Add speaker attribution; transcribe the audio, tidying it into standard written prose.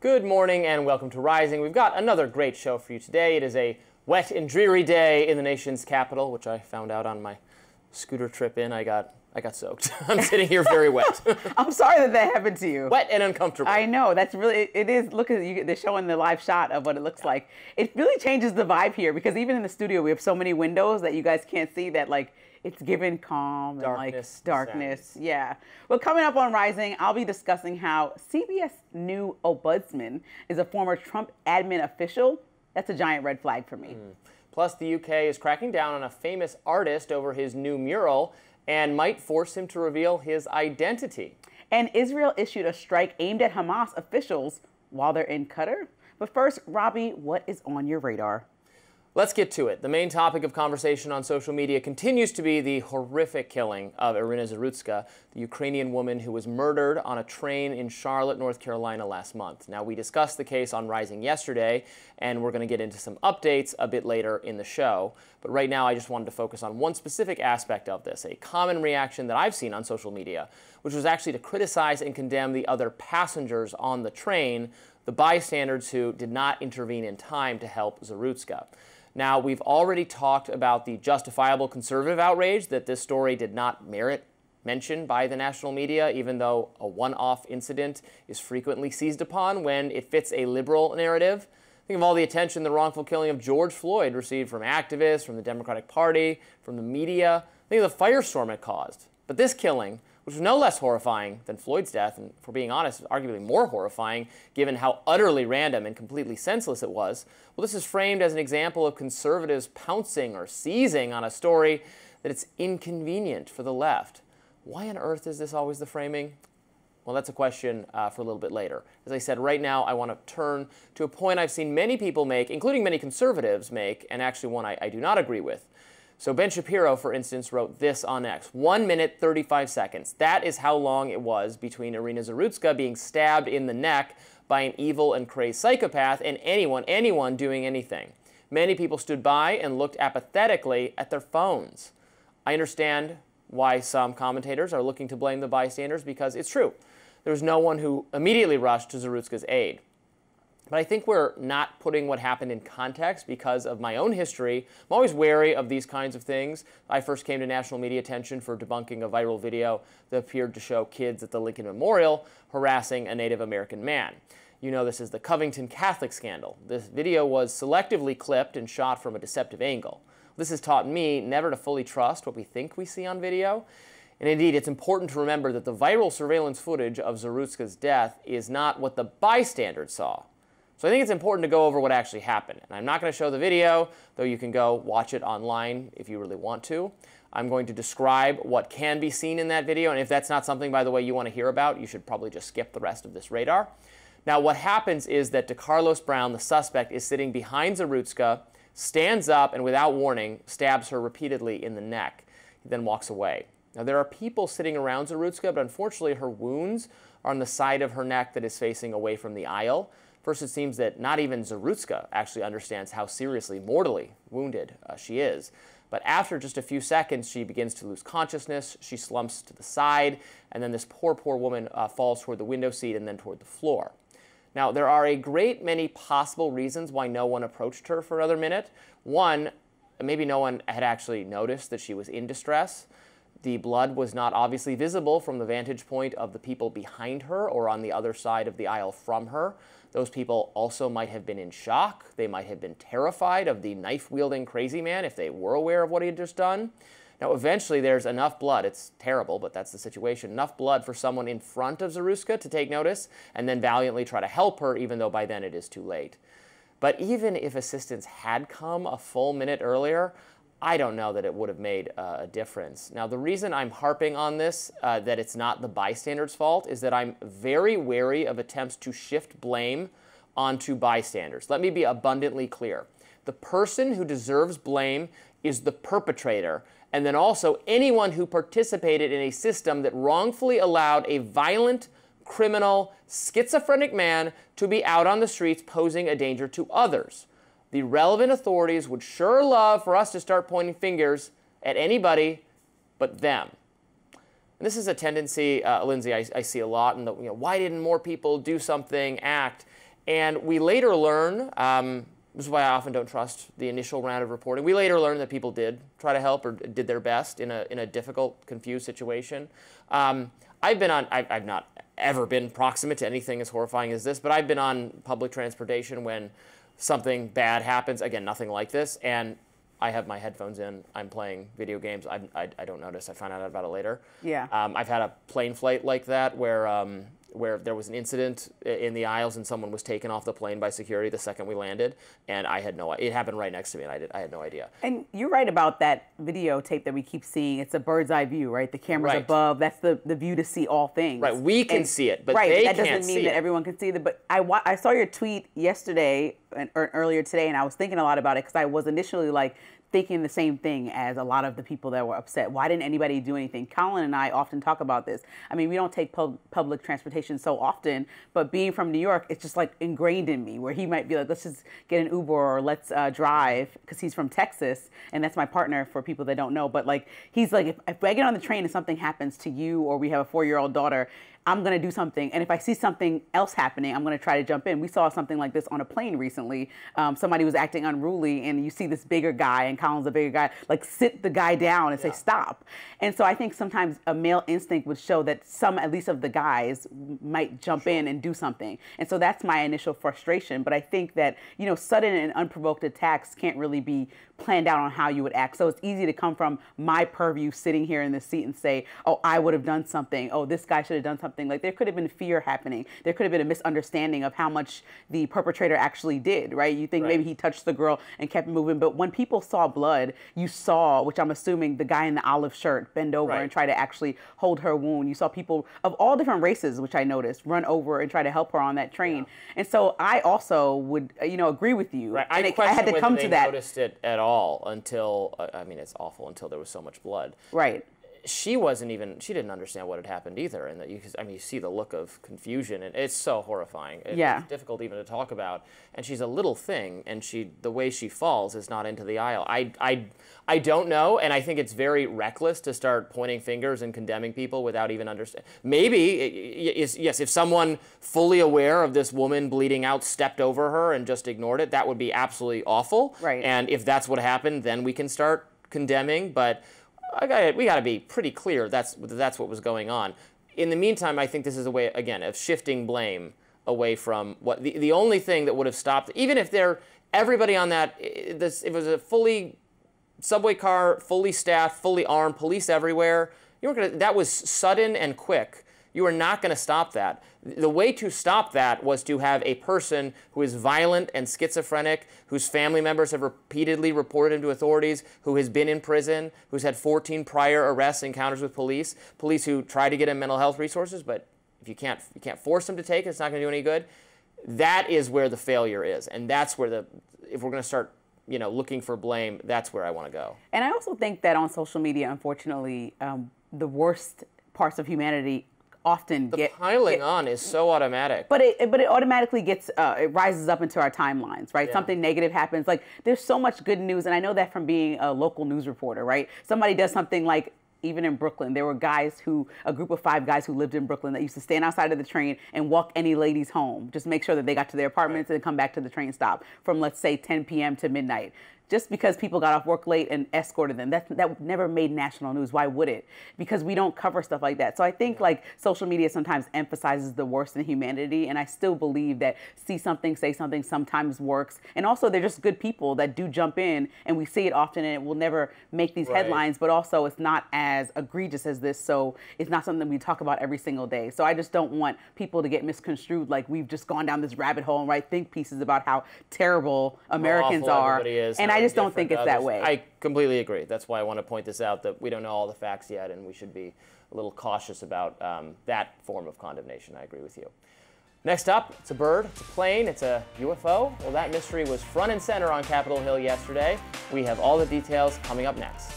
Speaker 1: Good morning and welcome to Rising. We've got another great show for you today. It is a wet and dreary day in the nation's capital, which I found out on my scooter trip in. I got soaked. I'm sitting here very wet.
Speaker 2: I'm sorry that happened to you.
Speaker 1: Wet and uncomfortable.
Speaker 2: I know. That's really, it is. Look at you. They're showing the live shot of what it looks like. It really changes the vibe here because even in the studio, we have so many windows that you guys can't see that, like, it's given calm and like darkness. Yeah. Well, coming up on Rising, I'll be discussing how CBS new ombudsman is a former Trump admin official. That's a giant red flag for me.
Speaker 1: Plus, the UK is cracking down on a famous artist over his new mural and might force him to reveal his identity.
Speaker 2: And Israel issued a strike aimed at Hamas officials while they're in Qatar. But first, Robbie, what is on your radar?
Speaker 1: Let's get to it. The main topic of conversation on social media continues to be the horrific killing of Iryna Zarutska, the Ukrainian woman who was murdered on a train in Charlotte, North Carolina last month. Now, we discussed the case on Rising yesterday, and we're going to get into some updates a bit later in the show. But right now, I just wanted to focus on one specific aspect of this, a common reaction that I've seen on social media, which was actually to criticize and condemn the other passengers on the train, the bystanders who did not intervene in time to help Zarutska. Now, we've already talked about the justifiable conservative outrage that this story did not merit mention by the national media, even though a one-off incident is frequently seized upon when it fits a liberal narrative. Think of all the attention the wrongful killing of George Floyd received from activists, from the Democratic Party, from the media. Think of the firestorm it caused. But this killing, which was no less horrifying than Floyd's death, and for being honest, arguably more horrifying given how utterly random and completely senseless it was, well, this is framed as an example of conservatives pouncing or seizing on a story that it's inconvenient for the left. Why on earth is this always the framing? Well, that's a question for a little bit later. As I said, right now I want to turn to a point I've seen many people make, including many conservatives make, and actually one I do not agree with. So Ben Shapiro, for instance, wrote this on X, 1 minute, 35 seconds. That is how long it was between Iryna Zarutska being stabbed in the neck by an evil and crazed psychopath and anyone doing anything. Many people stood by and looked apathetically at their phones. I understand why some commentators are looking to blame the bystanders because it's true. There was no one who immediately rushed to Zarutska's aid. But I think we're not putting what happened in context because of my own history. I'm always wary of these kinds of things. I first came to national media attention for debunking a viral video that appeared to show kids at the Lincoln Memorial harassing a Native American man. You know this is the Covington Catholic scandal. This video was selectively clipped and shot from a deceptive angle. This has taught me never to fully trust what we think we see on video. And indeed, it's important to remember that the viral surveillance footage of Zarutska's death is not what the bystanders saw. So I think it's important to go over what actually happened. And I'm not going to show the video, though you can go watch it online if you really want to. I'm going to describe what can be seen in that video. And if that's not something, by the way, you want to hear about, you should probably just skip the rest of this radar. Now, what happens is that DeCarlos Brown, the suspect, is sitting behind Zarutska, stands up, and without warning, stabs her repeatedly in the neck. He then walks away. Now, there are people sitting around Zarutska, but unfortunately, her wounds are on the side of her neck that is facing away from the aisle. First, it seems that not even Zarutska actually understands how seriously, mortally wounded she is. But after just a few seconds, she begins to lose consciousness. She slumps to the side, and then this poor woman falls toward the window seat and then toward the floor. Now, there are a great many possible reasons why no one approached her for another minute. One, maybe no one had actually noticed that she was in distress. The blood was not obviously visible from the vantage point of the people behind her or on the other side of the aisle from her. Those people also might have been in shock. They might have been terrified of the knife-wielding crazy man if they were aware of what he had just done. Now, eventually, there's enough blood. It's terrible, but that's the situation. Enough blood for someone in front of Zarutska to take notice and then valiantly try to help her, even though by then it is too late. But even if assistance had come a full minute earlier, I don't know that it would have made a difference. Now, the reason I'm harping on this, that it's not the bystanders' fault, is that I'm very wary of attempts to shift blame onto bystanders. Let me be abundantly clear. The person who deserves blame is the perpetrator, and then also anyone who participated in a system that wrongfully allowed a violent, criminal, schizophrenic man to be out on the streets posing a danger to others. The relevant authorities would sure love for us to start pointing fingers at anybody but them. And this is a tendency, Lindsay, I see a lot. And why didn't more people do something, act? And we later learn, this is why I often don't trust the initial round of reporting. We later learned that people did try to help or did their best in a difficult, confused situation. I've not ever been proximate to anything as horrifying as this, but I've been on public transportation when something bad happens. Again, nothing like this, and I have my headphones in. I'm playing video games. I don't notice. I find out about it later.
Speaker 2: Yeah.
Speaker 1: I've had a plane flight like that where there was an incident in the aisles and someone was taken off the plane by security the second we landed, and I had it happened right next to me, and I had no idea.
Speaker 2: And you're right about that videotape that we keep seeing. It's a bird's eye view, right? The camera's above. That's the view to see all things.
Speaker 1: Right. We can see it, but they can't see it. That doesn't mean that everyone can see it.
Speaker 2: But I saw your tweet yesterday or earlier today, and I was thinking a lot about it because I was initially like, thinking the same thing as a lot of the people that were upset. Why didn't anybody do anything? Colin and I often talk about this. I mean, we don't take public transportation so often, but being from New York, it's just like ingrained in me where he might be like, let's just get an Uber or let's drive, because he's from Texas and that's my partner for people that don't know. But like, he's like, if I get on the train and something happens to you or we have a 4-year-old daughter, I'm going to do something. And if I see something else happening, I'm going to try to jump in. We saw something like this on a plane recently. Somebody was acting unruly and you see this bigger guy, and Colin's a bigger guy, like sit the guy down and say, stop. And so I think sometimes a male instinct would show that some, at least of the guys, might jump in and do something. And so that's my initial frustration. But I think that, you know, sudden and unprovoked attacks can't really be planned out on how you would act. So it's easy to come from my purview sitting here in the seat and say, oh, I would have done something. Oh, this guy should have done something. Like there could have been fear happening. There could have been a misunderstanding of how much the perpetrator actually did, right? You think maybe he touched the girl and kept moving. But when people saw blood, you saw, which I'm assuming the guy in the olive shirt bend over and try to actually hold her wound. You saw people of all different races, which I noticed, run over and try to help her on that train. Yeah. And so I also would, you know, agree with you.
Speaker 1: Right.
Speaker 2: And
Speaker 1: I
Speaker 2: had to come to that.
Speaker 1: Noticed it at all until, I mean, it's awful until there was so much blood.
Speaker 2: Right.
Speaker 1: She didn't understand what had happened either. And that you see the look of confusion, and it's so horrifying. It's difficult even to talk about. And she's a little thing, and the way she falls is not into the aisle. I don't know, and I think it's very reckless to start pointing fingers and condemning people without even understanding. Maybe, yes, if someone fully aware of this woman bleeding out stepped over her and just ignored it, that would be absolutely awful.
Speaker 2: Right.
Speaker 1: And if that's what happened, then we can start condemning. But we got to be pretty clear that's what was going on. In the meantime, I think this is a way, again, of shifting blame away from what the only thing that would have stopped, even if everybody on that, it was a fully subway car, fully staffed, fully armed, police everywhere. That was sudden and quick. You are not going to stop that. The way to stop that was to have a person who is violent and schizophrenic, whose family members have repeatedly reported him to authorities, who has been in prison, who's had 14 prior arrests, encounters with police who try to get him mental health resources, but if you can't force him to take it, it's not going to do any good. That is where the failure is, and that's where if we're going to start, you know, looking for blame, that's where I want to go.
Speaker 2: And I also think that on social media, unfortunately, the worst parts of humanity often
Speaker 1: piling on is so automatic.
Speaker 2: But it automatically gets it rises up into our timelines, right? Yeah. Something negative happens. Like there's so much good news, and I know that from being a local news reporter, right? Somebody does something like, even in Brooklyn, there were a group of 5 guys who lived in Brooklyn that used to stand outside of the train and walk any ladies home, just make sure that they got to their apartments and come back to the train stop from, let's say, 10 p.m. to midnight. Just because people got off work late and escorted them, that never made national news. Why would it? Because we don't cover stuff like that. So I think like social media sometimes emphasizes the worst in humanity, and I still believe that see something, say something sometimes works. And also they're just good people that do jump in, and we see it often, and it will never make these headlines, but also it's not as egregious as this, so it's not something we talk about every single day. So I just don't want people to get misconstrued like we've just gone down this rabbit hole and write think pieces about how terrible Americans are. And I just don't think it's that way.
Speaker 1: I completely agree. That's why I want to point this out, that we don't know all the facts yet, and we should be a little cautious about that form of condemnation. I agree with you. Next up, it's a bird, it's a plane, it's a UFO. Well, that mystery was front and center on Capitol Hill yesterday. We have all the details coming up next.